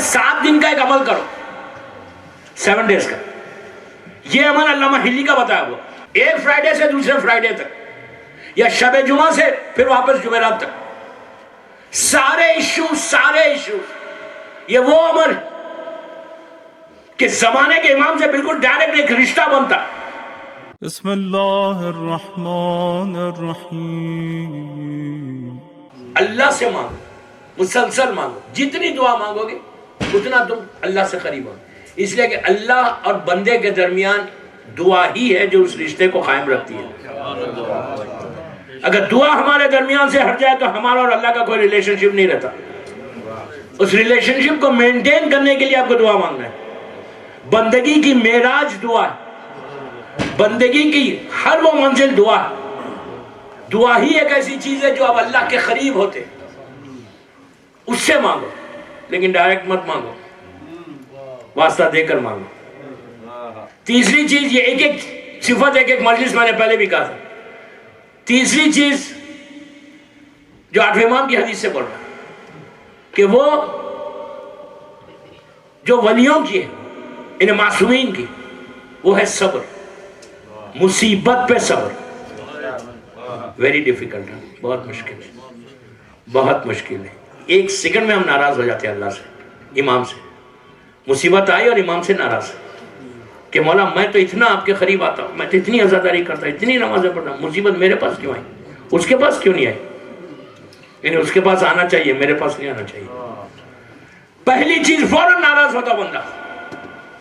7 دن کا ایک عمل کرو، 7 ڈیز کا. یہ عمل علامہ ہلی کا بتایا ہوا، ایک فرائیڈے سے دوسرے فرائیڈے تک، یا شب جمعہ سے پھر واپس جمعرات تک. سارے ایشوز یہ وہ عمل کہ زمانے کے امام سے بالکل ڈائریکٹ ایک رشتہ بنتا. بسم اللہ الرحمن الرحیم. اللہ سے مانگو، مسلسل مانگو، جتنی دعا مانگو گے اتنا تم اللہ سے قریب ہو. اس لیے کہ اللہ اور بندے کے درمیان دعا ہی ہے جو اس رشتے کو قائم رکھتی ہے. اگر دعا ہمارے درمیان سے ہٹ جائے تو ہمارا اور اللہ کا کوئی ریلیشن شپ نہیں رہتا. اس ریلیشن شپ کو مینٹین کرنے کے لیے آپ کو دعا مانگنا ہے. بندگی کی معراج دعا ہے، بندگی کی ہر وہ منزل دعا ہے. دعا ہی ایک ایسی چیز ہے جو آپ اللہ کے قریب ہوتے، اس سے مانگو، لیکن ڈائریکٹ مت مانگو، واسطہ دے کر مانگو. تیسری چیز، یہ ایک ایک صفت ایک ایک مجلس میں نے پہلے بھی کہا تھا. تیسری چیز جو 8ویں امام کی حدیث سے بول رہا ہے کہ وہ جو ولیوں کی ہے، انہیں معصومین کی، وہ ہے صبر. مصیبت پہ صبر ویری ڈیفیکلٹ ہے، بہت مشکل ہے، بہت مشکل ہے. 1 سیکنڈ میں ہم ناراض ہو جاتے ہیں اللہ سے، امام سے. مصیبت آئی اور امام سے ناراض کہ مولا میں تو اتنا آپ کے قریب آتا ہوں، میں تو اتنی عزاداری کرتا ہوں، اتنی نمازیں پڑھتا ہوں، مصیبت میرے پاس کیوں آئی؟ اس کے پاس کیوں نہیں آئی؟ یعنی اس کے پاس آنا چاہیے، میرے پاس نہیں آنا چاہیے. پہلی چیز فوراً ناراض ہوتا بندہ.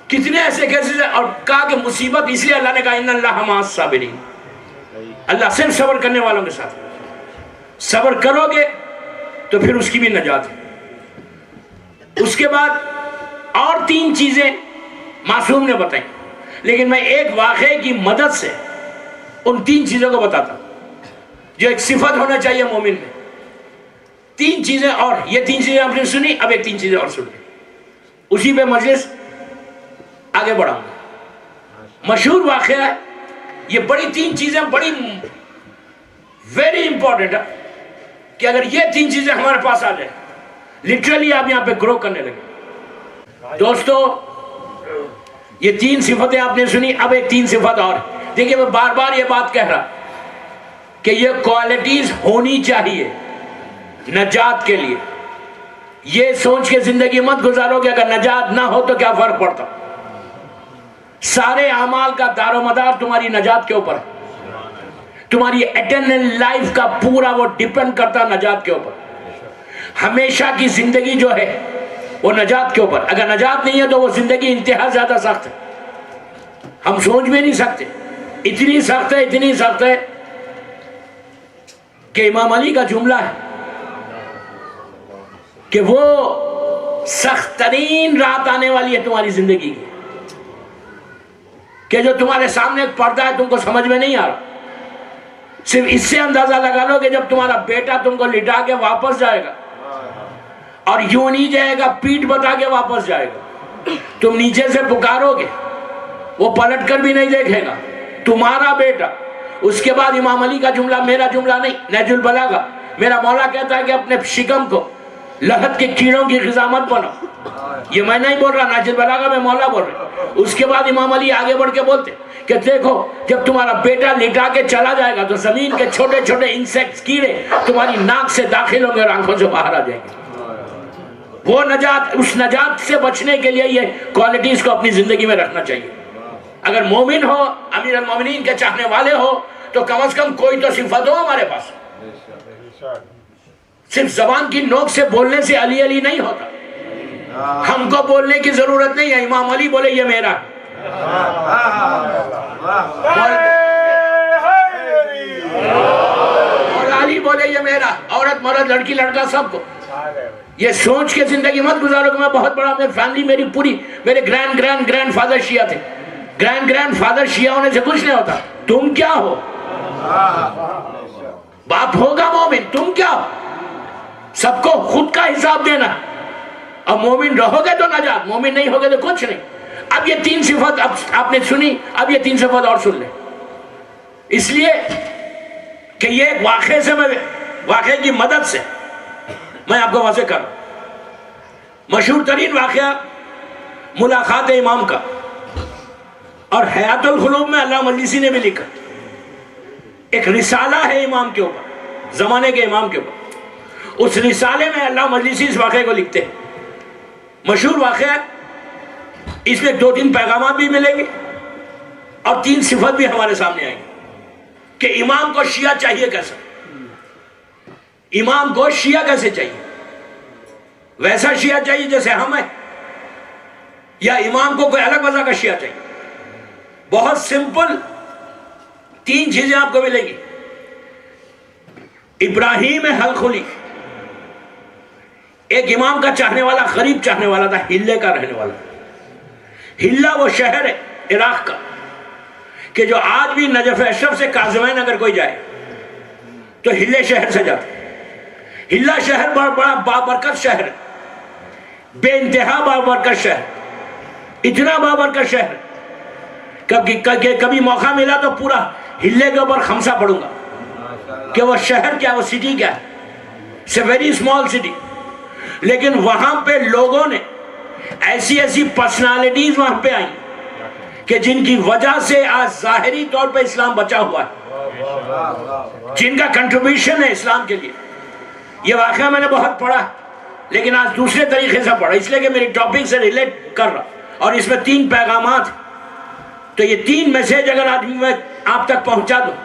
کتنے ایسے کیسز ہیں، اور کہا کہ مصیبت اس لیے اللہ نے کہا ان اللہ مع الصابرین، اللہ صرف صبر کرنے والوں کے ساتھ. صبر کرو گے تو پھر اس کی بھی نجات ہے. اس کے بعد اور 3 چیزیں معصوم نے بتائیں، لیکن میں ایک واقعے کی مدد سے ان 3 چیزوں کو بتاتا جو ایک صفت ہونا چاہیے مومن میں. 3 چیزیں، اور یہ 3 چیزیں آپ نے سنی، اب ایک 3 چیزیں اور سن لیں، اسی پہ مجلس آگے بڑھاؤں گا. مشہور واقعہ ہے یہ. بڑی 3 چیزیں بڑی ویری امپورٹنٹ ہے کہ اگر یہ 3 چیزیں ہمارے پاس آ جائیں لٹرلی آپ یہاں پہ گرو کرنے لگے. دوستو یہ 3 صفتیں آپ نے سنی، اب ایک 3 صفت اور. دیکھیں میں بار بار یہ بات کہہ رہا کہ یہ کوالٹیز ہونی چاہیے نجات کے لیے. یہ سوچ کے زندگی مت گزارو کہ اگر نجات نہ ہو تو کیا فرق پڑتا. سارے اعمال کا دار و مدار تمہاری نجات کے اوپر ہے. تمہاری ایٹرنل لائف کا پورا وہ ڈیپینڈ کرتا نجات کے اوپر. ہمیشہ کی زندگی جو ہے وہ نجات کے اوپر. اگر نجات نہیں ہے تو وہ زندگی انتہا زیادہ سخت ہے، ہم سوچ بھی نہیں سکتے. اتنی سخت ہے، اتنی سخت ہے کہ امام علی کا جملہ ہے کہ وہ سخت ترین رات آنے والی ہے تمہاری زندگی کی، کہ جو تمہارے سامنے ایک پردہ ہے تم کو سمجھ میں نہیں آ رہا. صرف اس سے اندازہ لگا لو کہ جب تمہارا بیٹا تم کو لٹا کے واپس جائے گا اور یوں نہیں جائے گا، پیٹھ بتا کے واپس جائے گا، تم نیچے سے پکارو گے، وہ پلٹ کر بھی نہیں دیکھے گا، تمہارا بیٹا. اس کے بعد امام علی کا جملہ، میرا جملہ نہیں، نہج البلاغہ، میرا مولا کہتا ہے کہ اپنے شکم کو لحد کے کیڑوں کی غذا مت بنو. یہ میں نہیں بول رہا، نہج البلاغہ میں مولا بول رہا. اس کے بعد امام علی آگے بڑھ کے بولتے کہ دیکھو جب تمہارا بیٹا لٹا کے چلا جائے گا تو زمین کے چھوٹے چھوٹے انسیکٹس، کیڑے تمہاری ناک سے داخل ہوں گے اور آنکھوں سے باہر آ جائیں گے. وہ نجات، اس نجات سے بچنے کے لیے یہ کوالٹیز کو اپنی زندگی میں رکھنا چاہیے. اگر مومن ہو، امیر المومنین کے چاہنے والے ہو، تو کم از کم کوئی تو صفت ہو ہمارے پاس. صرف زبان کی نوک سے بولنے سے علی علی نہیں ہوتا. ہم کو بولنے کی ضرورت نہیں ہے، امام علی بولے یہ میرا. اور علی بولے یہ میرا. عورت مرد لڑکی لڑکا سب کو یہ سوچ کے زندگی مت گزارو کہ میں بہت بڑا، میں فیملی میری پوری، میرے گرینڈ فادر شیعہ تھے. گرینڈ فادر شیعہ ہونے سے کچھ نہیں ہوتا. تم کیا ہو؟ باپ ہوگا مومن. تم کیا ہو؟ سب کو خود کا حساب دینا. اب مومن رہو گے تو نجات، مومن نہیں ہوگے تو کچھ نہیں. اب یہ 3 صفت اب آپ نے سنی، اب یہ 3 صفت اور سن لیں. اس لیے کہ یہ ایک واقعے سے، میں واقعے کی مدد سے میں آپ کو واضح کر رہا ہوں. مشہور ترین واقعہ ملاقات امام کا، اور حیات القلوب میں علامہ مجلسی نے بھی لکھا، ایک رسالہ ہے امام کے اوپر، زمانے کے امام کے اوپر، اس رسالے میں علامہ مجلسی اس واقعے کو لکھتے ہیں، مشہور واقعہ ہے، اس میں 2-3 پیغامات بھی ملیں گے اور 3 صفت بھی ہمارے سامنے آئیں گے کہ امام کو شیعہ چاہیے کیسا، امام کو شیعہ کیسے چاہیے، ویسا شیعہ چاہیے جیسے ہم ہیں، یا امام کو کوئی الگ وجہ کا شیعہ چاہیے؟ بہت سمپل 3 چیزیں آپ کو ملیں گی۔ ابراہیم حلخلی ایک امام کا چاہنے والا، غریب چاہنے والا تھا، ہلے کا رہنے والا۔ ہلہ وہ شہر ہے عراق کا کہ جو آج بھی نجف اشرف سے کاظمین اگر کوئی جائے تو ہلے شہر سے جاتا ہے۔ ہلہ شہر بڑا بابرکت شہر ہے، بے انتہا بابرکت شہر، اتنا بابرکت شہر، کبھی موقع ملا تو پورا ہلے کے اوپر خمسہ پڑھوں گا کہ وہ شہر کیا، وہ سٹی کیا ہے۔ It's a very small city، لیکن وہاں پہ لوگوں نے ایسی پرسنالٹیز وہاں پہ آئیں کہ جن کی وجہ سے آج ظاہری طور پہ اسلام بچا ہوا ہے، جن کا کنٹریبیوشن ہے اسلام کے لیے۔ یہ واقعہ میں نے بہت پڑھا، لیکن آج دوسرے طریقے سے پڑھا، اس لیے کہ میری ٹاپک سے ریلیٹ کر رہا، اور اس میں 3 پیغامات، تو یہ 3 میسیج اگر آدمی میں آپ تک پہنچا دوں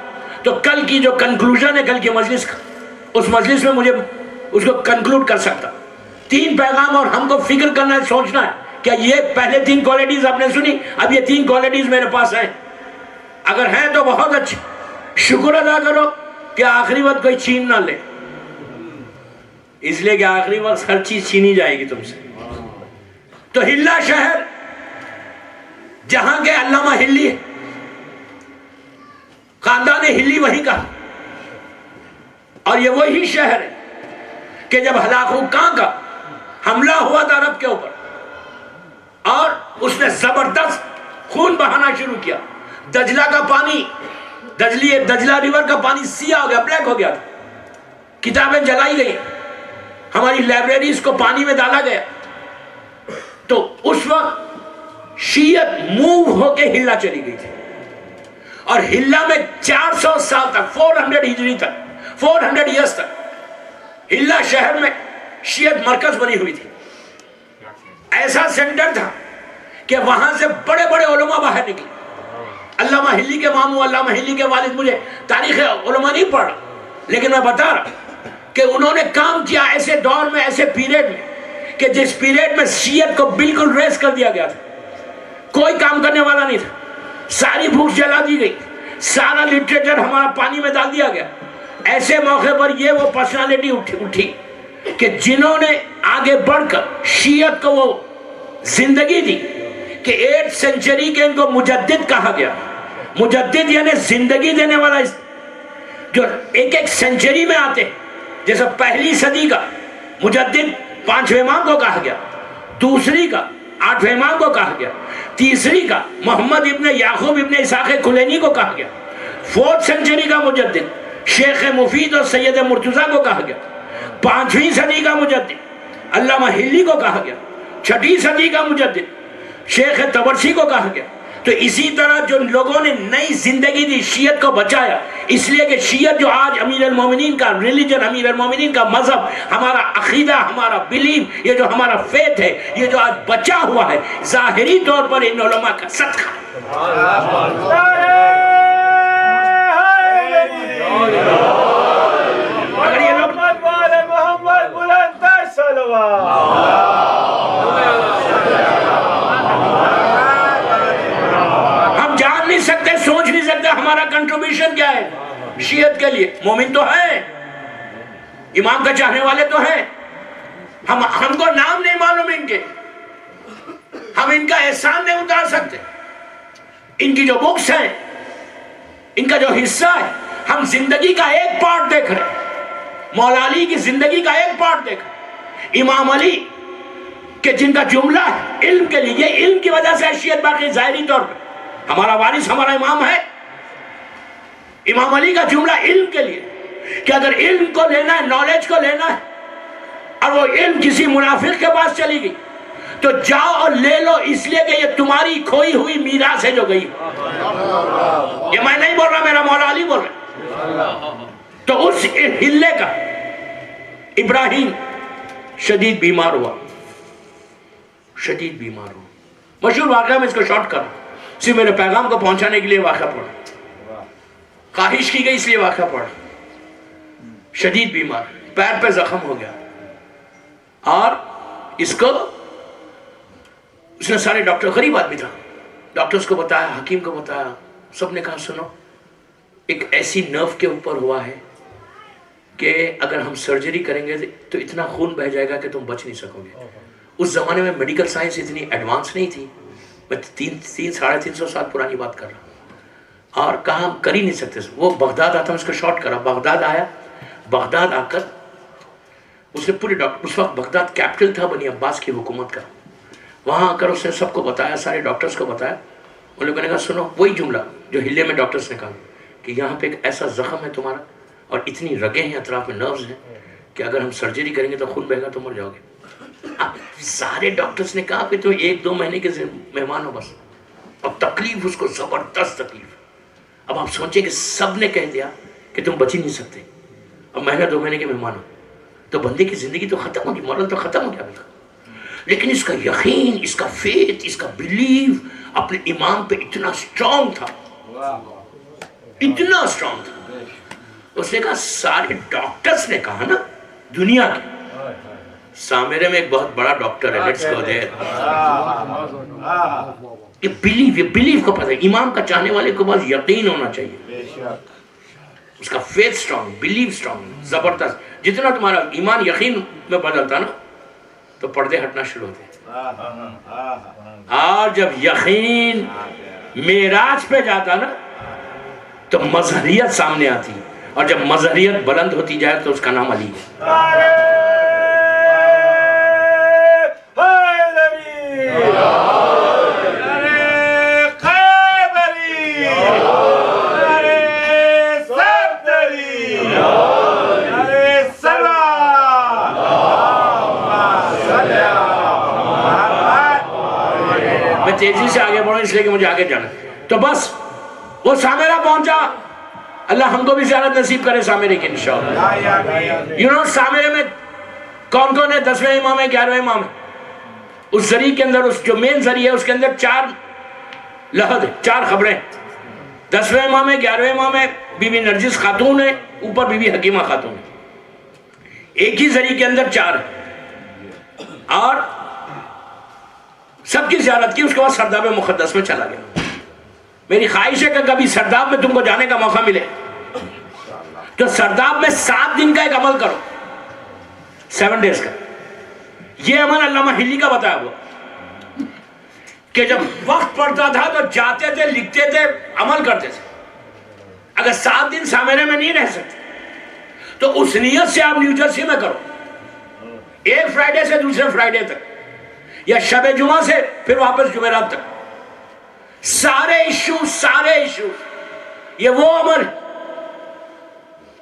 تو کل کی جو کنکلوژن ہے کل کی مجلس کا، اس مجلس میں مجھے اس کو کنکلوڈ کر سکتا۔ 3 پیغام، اور ہم کو فکر کرنا ہے، سوچنا ہے کہ یہ پہلے 3 کوالٹیز آپ نے سنی، اب یہ 3 کوالٹیز میرے پاس ہیں، اگر ہیں تو بہت اچھے، شکر ادا کرو کہ آخری وقت کوئی چھین نہ لے، اس لیے کہ آخری وقت ہر چیز چھینی جائے گی تم سے۔ تو ہلہ شہر جہاں کے علامہ ہلی ہے، خاندان ہلی وہیں کا، اور یہ وہی شہر ہے کہ جب ہلاکو کاں کا حملہ ہوا تھا عرب کے اوپر اور اس نے زبردست خون بہانا شروع کیا، دجلہ کا پانی، دجلہ ریور کا پانی سیاہ ہو گیا، بلیک ہو گیا تھا، کتابیں جلائی گئی، ہماری لائبریریز کو پانی میں ڈالا گیا، تو اس وقت شیعت موو ہو کے ہلہ چلی گئی تھی، اور ہلہ میں 400 سال تک، 400 ہجری تک، 400 ایئرز تک ہلہ شہر میں شیعت مرکز بنی ہوئی تھی، ایسا سینٹر تھا کہ وہاں سے بڑے بڑے علماء باہر نکلے۔ علامہ ہلی کے ماموں، علامہ ہلی کے والد، مجھے تاریخ علماء نہیں پڑھ رہا، لیکن میں بتا رہا کہ انہوں نے کام کیا ایسے دور میں، ایسے پیریڈ میں کہ جس پیریڈ میں شیعت کو بالکل ریس کر دیا گیا تھا، کوئی کام کرنے والا نہیں تھا، ساری بھوک جلا دی گئی، سارا لٹریچر ہمارا پانی میں ڈال دیا گیا۔ ایسے موقع پر یہ وہ پرسنالٹی اٹھی کہ جنہوں نے آگے بڑھ کر شیعت کو وہ زندگی دی کہ 8 سینچری کے ان کو مجدد کہا گیا۔ مجدد یعنی زندگی دینے والا، جو ایک سینچری میں آتے ہیں، جیسے پہلی صدی کا مجدد 5ویں امام کو کہا گیا، دوسری کا 8ویں امام کو کہا گیا، تیسری کا محمد ابن یعقوب ابن اسحاق کلینی کو کہا گیا، 4 سینچری کا مجدد شیخ مفید اور سید مرتضیٰ کو کہا گیا، 5ویں صدی کا مجدد علامہ ہلی کو کہا گیا، 6ٹھی صدی کا مجدد شیخ طبرسی کو کہا گیا۔ تو اسی طرح جو لوگوں نے نئی زندگی دی، شیعت کو بچایا، اس لیے کہ شیعت جو آج امیر المومنین کا ریلیجن، امیر المومنین کا مذہب، ہمارا عقیدہ، ہمارا بلیف، یہ جو ہمارا فیتھ ہے، یہ جو آج بچا ہوا ہے، ظاہری طور پر ان علماء کا صدقہ اگر یہ لوگ ہم جان نہیں سکتے، سوچ نہیں سکتے ہمارا کنٹریبیوشن کیا ہے شیعت کے لیے۔ مومن تو ہیں، امام کا چاہنے والے تو ہیں، ہم کو نام نہیں معلوم ان کے، ہم ان کا احسان نہیں اتار سکتے، ان کی جو بکس ہیں، ان کا جو حصہ ہے، ہم زندگی کا ایک پارٹ دیکھ رہے ہیں، مولا علی کی زندگی کا ایک پارٹ دیکھ رہے ہیں، امام علی کہ جن کا جملہ ہے علم کے لیے، یہ علم کی وجہ سے حیثیت باقی ظاہری طور پہ ہمارا وارث ہمارا امام ہے، امام علی کا جملہ علم کے لیے کہ اگر علم کو لینا ہے، نالج کو لینا ہے اور وہ علم کسی منافق کے پاس چلی گئی تو جاؤ اور لے لو، اس لیے کہ یہ تمہاری کھوئی ہوئی میراث ہے جو گئی۔ یہ میں نہیں بول رہا، میرا مولا علی بول رہا۔ تو اس ہلے کا ابراہیم شدید بیمار ہوا، شدید بیمار ہوا۔ مشہور واقعہ میں اس کو شارٹ کروں، صرف میرے پیغام کو پہنچانے کے لیے واقعہ پڑھا، خواہش کی گئی اس لیے واقعہ پڑھا۔ شدید بیمار، پیر پہ زخم ہو گیا، اور اس کو اس نے سارے ڈاکٹر، غریب آدمی تھا، ڈاکٹرز کو بتایا، حکیم کو بتایا، سب نے کہا سنو ایک ایسی نرو کے اوپر ہوا ہے کہ اگر ہم سرجری کریں گے تو اتنا خون بہ جائے گا کہ تم بچ نہیں سکو گے۔ اس زمانے میں میڈیکل سائنس اتنی ایڈوانس نہیں تھی، میں 300-350 سال پرانی بات کر رہا ہوں، اور کہا ہم کر ہی نہیں سکتے۔ وہ بغداد آتا، اس کو شارٹ کرا، بغداد آیا، بغداد آ کر اس نے پورے ڈاکٹر، اس وقت بغداد کیپٹل تھا بنی عباس کی حکومت کا، وہاں آ کر اس نے سب کو بتایا، سارے ڈاکٹرز کو بتایا۔ ان لوگوں نے کہا سنو وہی جملہ جو ہلے میں ڈاکٹرز نے کہا کہ یہاں پہ ایک ایسا زخم ہے تمہارا اور اتنی رگیں ہیں اطراف میں، نروز ہیں، کہ اگر ہم سرجری کریں گے تو خون بہے گا تو مر جاؤ گے۔ اب سارے ڈاکٹرز نے کہا کہ تم 1-2 مہینے کے مہمان ہو بس۔ اب تکلیف اس کو زبردست تکلیف۔ اب آپ سوچیں کہ سب نے کہہ دیا کہ تم بچ ہی نہیں سکتے، اب مہینہ 2 مہینے کے مہمان ہو تو بندے کی زندگی تو ختم ہوگی، مورل تو ختم ہو گیا ابھی۔ لیکن اس کا یقین، اس کا فیتھ، اس کا بلیو اپنے امام پہ اتنا سٹرونگ تھا، اتنا سٹرونگ تھا۔ اس نے کہا سارے ڈاکٹرز نے کہا نا دنیا کے، سامرے میں ایک بہت بڑا ڈاکٹر ہے، لیٹس گو دیر۔ یہ بلیو کو پتہ ہے، امام کا چاہنے والے کو بس یقین ہونا چاہیے، اس کا فیتھ سٹرونگ، بلیو سٹرونگ، زبردست۔ جتنا تمہارا ایمان یقین میں بدلتا نا تو پردے ہٹنا شروع ہوتے، اور جب یقین معراج پہ جاتا نا تو مظہریت سامنے آتی، اور جب مظہریت بلند ہوتی جائے تو اس کا نام علی ہے۔ تیزی سے آگے بڑھو اس لیے کہ مجھے آگے جانا، تو بس وہ سامرہ پہنچا۔ اللہ ہم کو بھی زیارت نصیب کرے سامرے کی انشاءاللہ۔ سامرے میں کون کون ہے؟ 10ویں امام ہے، 11ویں امام ہے۔ اس ذریعہ کے اندر، اس جو مین ذریعہ ہے اس کے اندر 4 لحظ، 4 خبریں۔ 10ویں امام ہے، 11ویں امام ہے، بی بی نرجس خاتون ہے، اوپر بی بی حکیمہ خاتون ہے۔ ایک ہی ذریعہ کے اندر 4 ہے، اور سب کی زیارت کی۔ اس کے بعد سرداب مقدس میں چلا گیا۔ میری خواہش ہے کہ کبھی سرداب میں تم کو جانے کا موقع ملے تو سرداب میں 7 دن کا ایک عمل کرو، 7 ڈیز کا۔ یہ عمل علامہ ہلی کا بتایا ہوا کہ جب وقت پڑتا تھا تو جاتے تھے، لکھتے تھے، عمل کرتے تھے۔ اگر 7 دن سامرے میں نہیں رہ سکتے تو اس نیت سے آپ نیو جرسی میں کرو، ایک فرائیڈے سے دوسرے فرائیڈے تک، یا شب جمعہ سے پھر واپس جمعرات تک۔ سارے ایشوز، یہ وہ عمل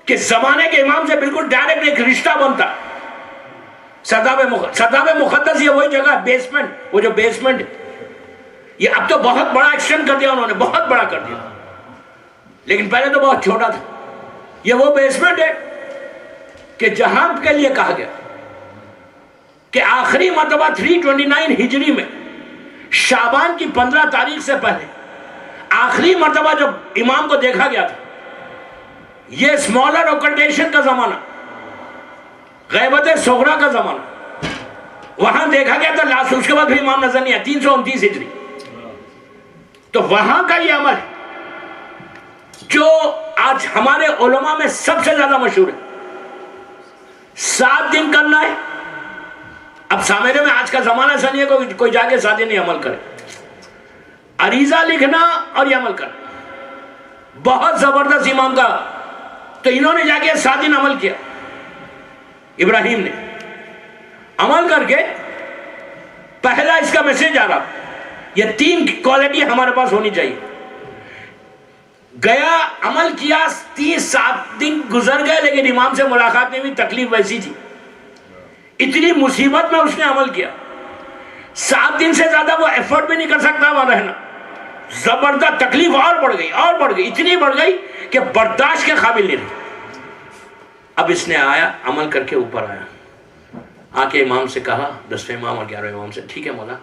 کہ زمانے کے امام سے بالکل ڈائریکٹ ایک رشتہ بنتا۔ سرداب مقدس یہ وہی جگہ ہے، بیسمنٹ، وہ جو بیسمنٹ، یہ اب تو بہت بڑا ایکسٹینڈ کر دیا انہوں نے، بہت بڑا کر دیا، لیکن پہلے تو بہت چھوٹا تھا۔ یہ وہ بیسمنٹ ہے کہ جہاں کے لیے کہا گیا کہ آخری مرتبہ 329 ہجری میں شعبان کی 15 تاریخ سے پہلے آخری مرتبہ جب امام کو دیکھا گیا تھا، یہ اسمالر اوکلٹیشن کا زمانہ، غیبت صغرا کا زمانہ، وہاں دیکھا گیا تھا لاسٹ، اس کے بعد بھی امام نظر نہیں آیا، 329 ہجری۔ تو وہاں کا یہ عمل جو آج ہمارے علماء میں سب سے زیادہ مشہور ہے، 7 دن کرنا ہے۔ اب سامرے میں آج کا زمانہ ایسا نہیں ہے کوئی جا کے 7 دن نہیں عمل کرے، عریضہ لکھنا اور یہ عمل کرنا بہت زبردست امام کا۔ تو انہوں نے جا کے 7 دن عمل کیا، ابراہیم نے عمل کر کے پہلا اس کا میسج آ رہا، یہ 3 کوالٹی ہمارے پاس ہونی چاہیے۔ گیا، عمل کیا، 7 دن گزر گئے لیکن امام سے ملاقات نہیں ہوئی، تکلیف ویسی تھی۔ اتنی مصیبت میں اس نے عمل کیا، 7 دن سے زیادہ وہ ایفرٹ بھی نہیں کر سکتا وہاں رہنا، زبردست تکلیف اور بڑھ گئی، اتنی بڑھ گئی کہ برداشت کے قابل نہیں رہی۔ اب اس نے آیا، عمل کر کے اوپر آیا، آ کے امام سے کہا، 10ویں امام اور 11ویں امام سے، ٹھیک ہے مولا،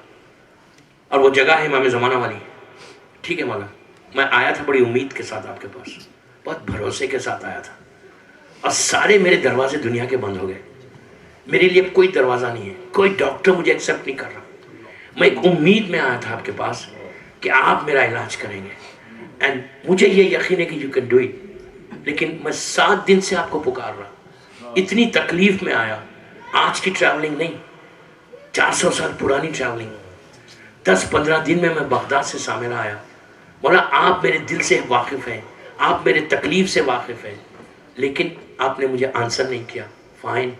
اور وہ جگہ ہے امام زمانہ والی، ٹھیک ہے مولا، میں آیا تھا بڑی امید کے ساتھ آپ کے پاس، بہت بھروسے کے ساتھ آیا تھا، اور سارے میرے دروازے دنیا کے بند ہو گئے، میرے لیے کوئی دروازہ نہیں ہے، کوئی ڈاکٹر مجھے ایکسیپٹ نہیں کر رہا، میں ایک امید میں آیا تھا آپ کے پاس کہ آپ میرا علاج کریں گے، اینڈ مجھے یہ یقین ہے کہ یو کین ڈو اٹ، لیکن میں 7 دن سے آپ کو پکار رہا، اتنی تکلیف میں آیا، آج کی ٹریولنگ نہیں، 400 سال پرانی ٹریولنگ، 10-15 دن میں بغداد سے سامرہ آیا، مولا آپ میرے دل سے واقف ہیں، آپ میرے تکلیف سے واقف ہیں، لیکن آپ نے مجھے آنسر نہیں کیا، fine I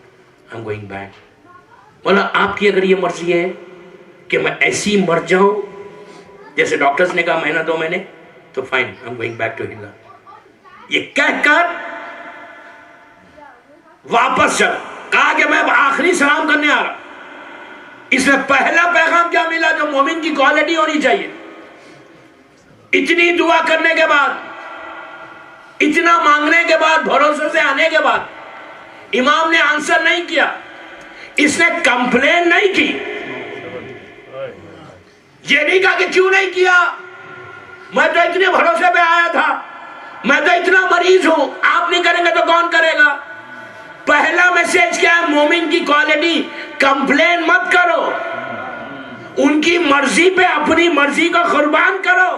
am going back, مولا آپ کی اگر یہ مرضی ہے کہ میں ایسی مر جاؤں جیسے ڈاکٹرز نے کہا مہینہ 2 مہینے، تو fine I am going back to ہلا، یہ کہہ کر واپس چل، کہا کہ میں آخری سلام کرنے آ رہا۔ اس میں پہلا پیغام کیا ملا جو مومن کی کوالٹی ہونی چاہیے؟ اتنی دعا کرنے کے بعد، اتنا مانگنے کے بعد، بھروسے سے آنے کے بعد امام نے آنسر نہیں کیا، اس نے کمپلین نہیں کی، یہ نہیں کہا کہ کیوں نہیں کیا، میں تو اتنے بھروسے پہ آیا تھا، میں تو اتنا مریض ہوں، آپ نہیں کریں گے تو کون کرے گا؟ پہلا میسج کیا ہے مومن کی کوالٹی؟ کمپلین مت کرو، ان کی مرضی پہ اپنی مرضی کو قربان کرو،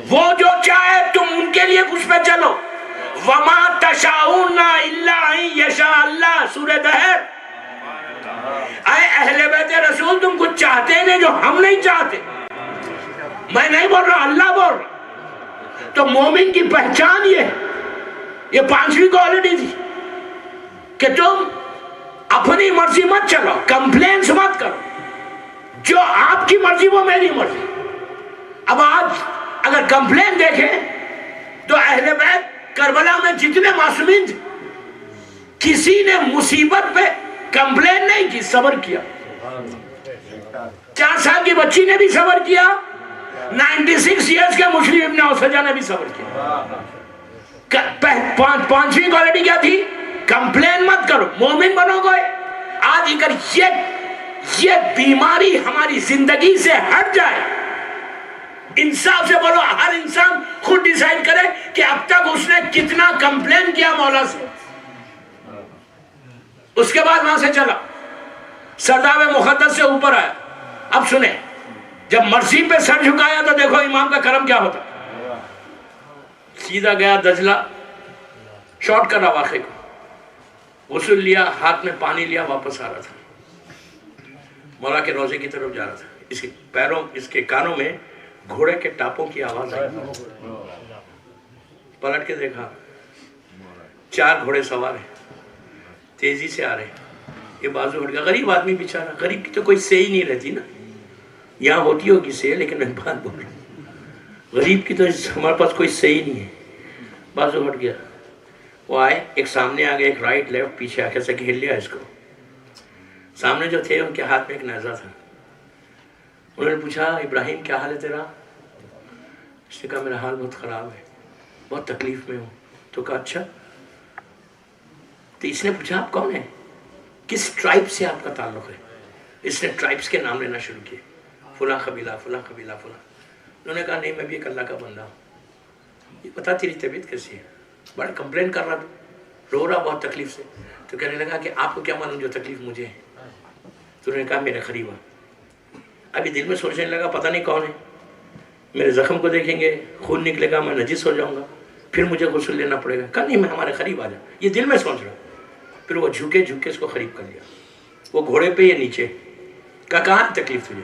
وہ جو چاہے تم ان کے لیے اس پہ چلو، وما تشاؤون الا ان یشاء اللہ، سورہ دہر۔ اے اہل بیت رسول تم کچھ چاہتے نہیں جو ہم نہیں چاہتے، میں نہیں بول رہا، اللہ بول رہا۔ تو مومن کی پہچان یہ 5ویں کوالٹی تھی کہ تم اپنی مرضی مت چلو، کمپلینس مت کرو، جو آپ کی مرضی وہ میری مرضی۔ اب آج اگر کمپلین دیکھیں تو اہل بیت کربلا میں جتنے معصومین تھے، کسی نے مصیبت پہ کمپلین نہیں کی، صبر کیا۔ 4 سال کی بچی نے بھی صبر کیا، 96 ایئرز کے مسلم ابن اوسجہ نے بھی صبر کیا۔ 5ویں کوالٹی کیا تھی؟ کمپلین مت کرو، مومن بنو گے۔ آج اگر یہ بیماری ہماری زندگی سے ہٹ جائے، انصاف سے بولو، ہر انسان خود ڈیسائیڈ کرے کہ اب تک اس نے کتنا کمپلین کیا مولا سے، اس کے بعد وہاں سے چلا، سرداب مقدس سے اوپر آیا۔ اب سنیں، جب مرضی پہ سر جھکایا تو دیکھو امام کا کرم کیا ہوتا، سیدھا گیا دجلہ، شارٹ کرا واقعے کو، غسل لیا، ہاتھ میں پانی لیا، واپس آ رہا تھا، مولا کے روضے کی طرف جا رہا تھا، اس کے پیروں، اس کے کانوں میں گھوڑے کے ٹاپوں کی آواز آئی، پلٹ کے دیکھا، 4 گھوڑے سوار ہیں، تیزی سے آ رہے ہیں، یہ بازو ہٹ گیا، غریب آدمی بیچارہ، غریب کی تو کوئی سے ہی نہیں رہتی نا، یہاں ہوتی ہوگی سے، لیکن میں بات بول رہا ہوں، غریب کی تو ہمارے پاس کوئی سے ہی نہیں ہے، بازو ہٹ گیا، وہ آئے، ایک سامنے آگے، ایک رائٹ لیفٹ پیچھے آ کے سے گھیر لیا اس کو، سامنے جو تھے ان کے ہاتھ میں ایک نیزہ تھا، انہوں نے پوچھا ابراہیم کیا حال ہے تیرا؟ اس نے کہا میرا حال بہت خراب ہے، بہت تکلیف میں ہوں، تو کہا اچھا، تو اس نے پوچھا آپ کون ہیں، کس ٹرائب سے آپ کا تعلق ہے؟ اس نے ٹرائبس کے نام لینا شروع کیے، فلاں قبیلہ، فلاں قبیلہ، فلاں، انہوں نے کہا نہیں میں بھی ایک اللہ کا بندہ ہوں، یہ بتا تیری طبیعت کیسی ہے؟ بڑا کمپلین کر رہا تھا، رو رہا بہت تکلیف سے، تو کہنے لگا کہ آپ کو کیا معلوم جو تکلیف مجھے ہے؟ تو انہوں نے کہا میرے قریب آ، ابھی دل میں سوچنے لگا پتہ نہیں کون ہے، میرے زخم کو دیکھیں گے، خون نکلے گا، میں نجس ہو جاؤں گا، پھر مجھے غسل لینا پڑے گا، کہا نہیں میں ہمارے قریب آ جاؤں، یہ دل میں سوچ رہا، پھر وہ جھکے اس کو قریب کر لیا، وہ گھوڑے پہ یہ نیچے، کہا کہاں تکلیف تجھے؟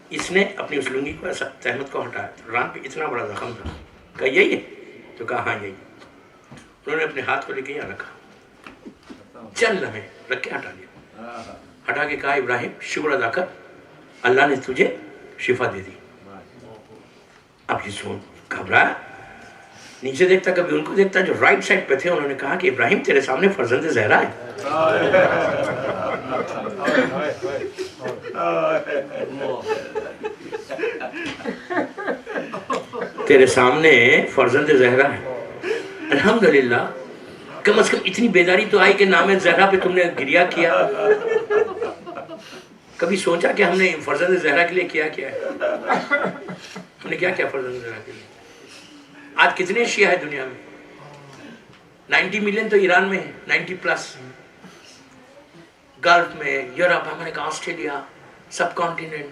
اس نے اپنی اس لنگی کو ایسا تہمت کو ہٹایا، ران پہ اتنا بڑا زخم تھا، کہا یہی ہے؟ تو کہا ہاں یہی، انہوں نے اپنے ہاتھ کو لے کے یہاں رکھا، چل لمحے رکھ کے ہٹا لیا، ہٹا کے کہا ابراہیم شکر ادا کر، اللہ نے تجھے شفا دے دی۔ اب یہ سن گھبرایا، نیچے دیکھتا کبھی ان کو دیکھتا جو رائٹ سائڈ پہ تھے. انہوں نے کہا کہ ابراہیم تیرے سامنے فرزند زہرا ہے. تیرے سامنے فرزند زہرا ہے. الحمدللہ کم از کم اتنی بیداری تو آئی کہ نام زہرا پہ تم نے گریہ کیا. کبھی سوچا کہ ہم نے فرزند زہرا کے لیے کیا ہے؟ ہم نے کیا فرزند زہرا کے لیے؟ آج کتنے شیعہ ہے دنیا میں؟ 90 ملین تو ایران میں ہے, 90 پلس. گلف میں, یورپ, امریکہ, آسٹریلیا, سب کانٹیننٹ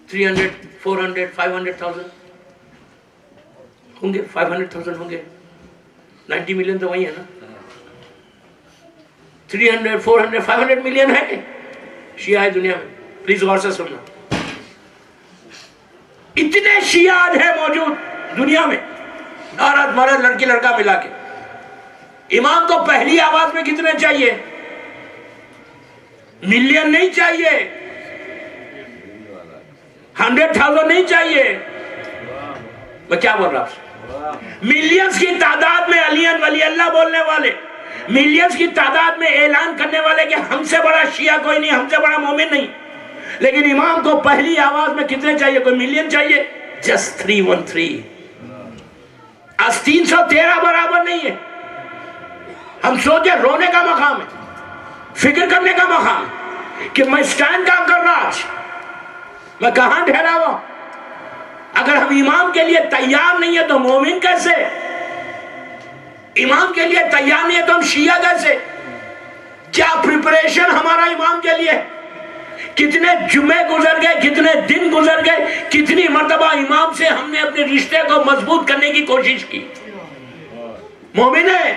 300, 400, 500,000 ہوں گے, 500,000 ہوں گے. 90 ملین تو وہی ہے نا. 300, 400, 500 ملین ہے شیعہ ہے دنیا میں. پلیز غور سے سننا, اتنے شیعہ آج ہے موجود دنیا میں, عورت مرد لڑکی لڑکا ملا کے. امام کو پہلی آواز میں کتنے چاہیے؟ ملین نہیں چاہیے, 100,000 نہیں چاہیے. میں کیا بول رہا ہوں؟ ملینز کی تعداد میں علی ولی اللہ بولنے والے, ملینز کی تعداد میں اعلان کرنے والے کہ ہم سے بڑا شیعہ کوئی نہیں, ہم سے بڑا مومن نہیں. لیکن امام کو پہلی آواز میں کتنے چاہیے؟ کوئی ملین چاہیے؟ جسٹ 313. آج 313 برابر نہیں ہے. ہم سوچے رونے کا مقام ہے, فکر کرنے کا مقام ہے کہ میں سٹینڈ کام کر رہا, آج میں کہاں ٹھہرا ہوا. اگر ہم امام کے لیے تیار نہیں ہے تو مومن کیسے؟ امام کے لیے تیار نہیں ہے تو ہم شیعہ کیسے؟ کیا پریپریشن ہمارا امام کے لیے؟ کتنے جمعے گزر گئے, کتنے دن گزر گئے, کتنی مرتبہ امام سے ہم نے اپنے رشتے کو مضبوط کرنے کی کوشش کی. مومن ہے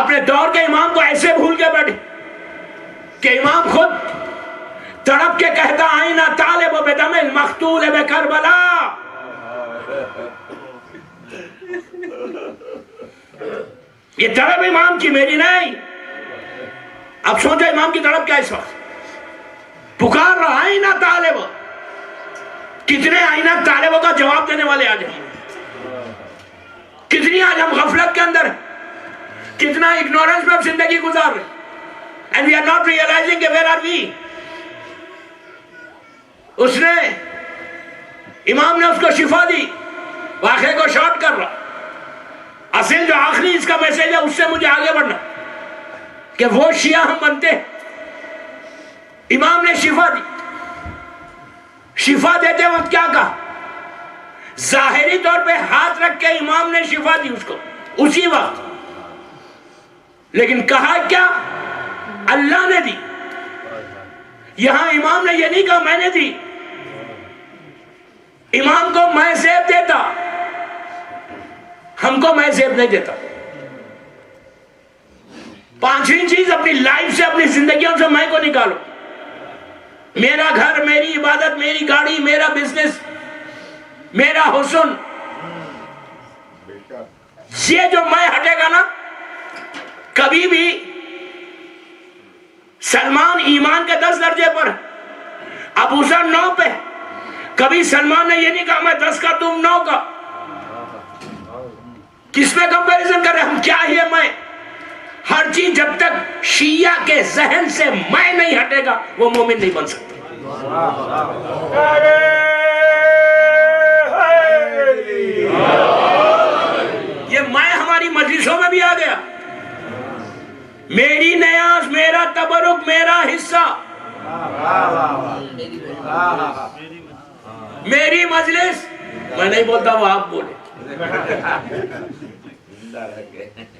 اپنے دور کے امام کو ایسے بھول کے بیٹھے کہ امام خود تڑپ کے کہتا آئینہ طالب بدم المقتول بکربلا. یہ تڑپ امام کی, میری نہیں. اب سوچو امام کی تڑپ کیا اس وقت پکار رہا آئینہ طالب. کتنے آئینہ طالبوں کا جواب دینے والے آج ہیں, کتنی آج ہم غفلت کے اندر ہیں, کتنا اگنورنس میں زندگی گزار رہے ہیں, and we are not realizing کہ where are we. اس نے امام نے اس کو شفا دی, واقعے کو شارٹ کر رہا. اصل جو آخری اس کا میسیج ہے اس سے مجھے آگے بڑھنا کہ وہ شیعہ ہم بنتے ہیں. امام نے شفا دی. شفا دیتے وقت کیا کہا؟ ظاہری طور پہ ہاتھ رکھ کے امام نے شفا دی اس کو اسی وقت, لیکن کہا کیا؟ اللہ نے دی. یہاں امام نے یہ نہیں کہا میں نے دی. امام کو میں زیب دیتا, ہم کو میں زیب نہیں دیتا. پانچویں چیز, اپنی لائف سے, اپنی زندگیوں سے میں کو نکالو. میرا گھر, میری عبادت, میری گاڑی, میرا بزنس, میرا حسن, یہ جو میں ہٹے گا نا, کبھی بھی سلمان ایمان کے 10 درجے پر, ابو ذر 9 پہ, کبھی سلمان نے یہ نہیں کہا میں 10 کا تم 9 کا. کس میں کمپیریزن کر رہے ہم؟ کیا ہی ہے میں؟ ہر چیز جب تک شیعہ کے ذہن سے میں نہیں ہٹے گا وہ مومن نہیں بن سکتا. یہ میں ہماری مجلسوں میں بھی آ گیا. میری نیاز, میرا تبرک, میرا حصہ, میری مجلس. میں نہیں بولتا, وہ آپ بولے.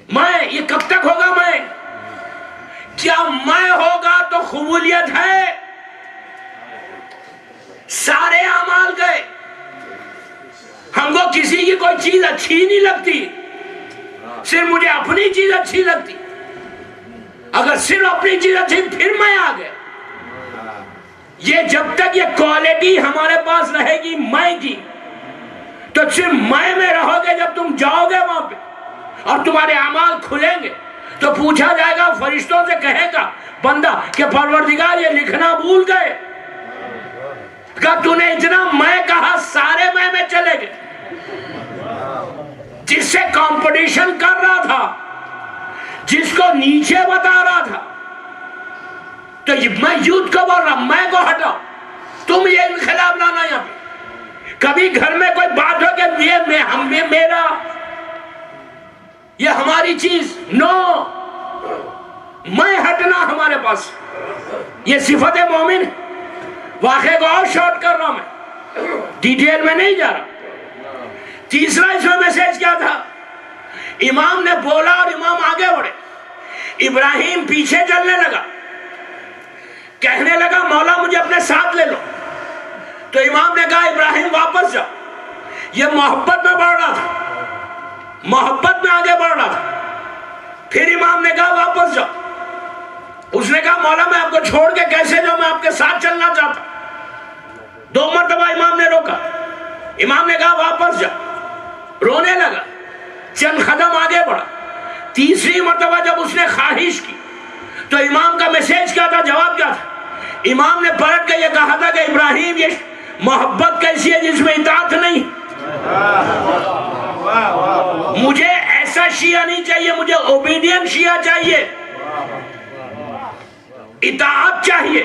میں یہ کب تک ہوگا؟ میں کیا میں ہوگا تو قبولیت ہے. سارے اعمال گئے, ہم کو کسی کی کوئی چیز اچھی نہیں لگتی, صرف مجھے اپنی چیز اچھی لگتی. اگر صرف اپنی چیز اچھی پھر میں آ گیا. یہ جب تک یہ کوالٹی ہمارے پاس رہے گی میں کی, تو صرف میں رہو گے. جب تم جاؤ گے وہاں پہ اور تمہارے اعمال کھلیں گے تو پوچھا جائے گا, فرشتوں سے کہے گا بندہ کہ پروردگار یہ لکھنا بھول گئے کہ تو نے اتنا میں کہا, سارے میں چلے گئے. جس سے کمپٹیشن کر رہا تھا، جس کو نیچے بتا رہا تھا، تو میں یوتھ کو بول رہا، میں کو ہٹاؤ، تم یہ انقلاب لانا یہاں پہ۔ کبھی گھر میں کوئی بات ہو کہ یہ میرا، یہ ہماری چیز، نو، میں ہٹنا ہمارے پاس، یہ صفت مومن ہے۔ واقعے کو اور شارٹ کر رہا ہوں، میں ڈیٹیل میں نہیں جا رہا۔ تیسرا اس میں میسج کیا تھا؟ امام نے بولا اور امام آگے بڑھے، ابراہیم پیچھے چلنے لگا، کہنے لگا مولا مجھے اپنے ساتھ لے لو، تو امام نے کہا ابراہیم واپس جاؤ۔ یہ محبت میں بڑھ رہا تھا، محبت میں آگے بڑھ رہا تھا۔ پھر امام نے کہا واپس جاؤ، اس نے کہا مولا میں آپ کو چھوڑ کے کیسے جاؤں، میں آپ کے ساتھ چلنا چاہتا ہوں۔ 2 مرتبہ امام نے روکا، امام نے کہا واپس جاؤ، رونے لگا، چند قدم آگے بڑھا۔ تیسری مرتبہ جب اس نے خواہش کی تو امام کا میسج کیا تھا، جواب کیا تھا؟ امام نے پلٹ کے یہ کہا تھا کہ ابراہیم یہ محبت کیسی ہے جس میں اطاعت نہیں۔ مجھے ایسا شیعہ نہیں چاہیے، مجھے اوبیڈین شیعہ چاہیے، اطاعت چاہیے۔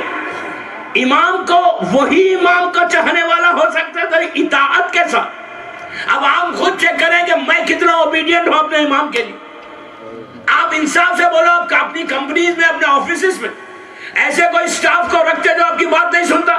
امام کو وہی امام کا چاہنے والا ہو سکتا تھا اطاعت کے ساتھ۔ اب آپ خود چیک کریں کہ میں کتنا اوبیڈینٹ ہوں اپنے امام کے لیے۔ آپ انصاف سے بولو، آپ اپنی کمپنیز میں، اپنے آفیسز میں ایسے کوئی سٹاف کو رکھتے جو آپ کی بات نہیں سنتا؟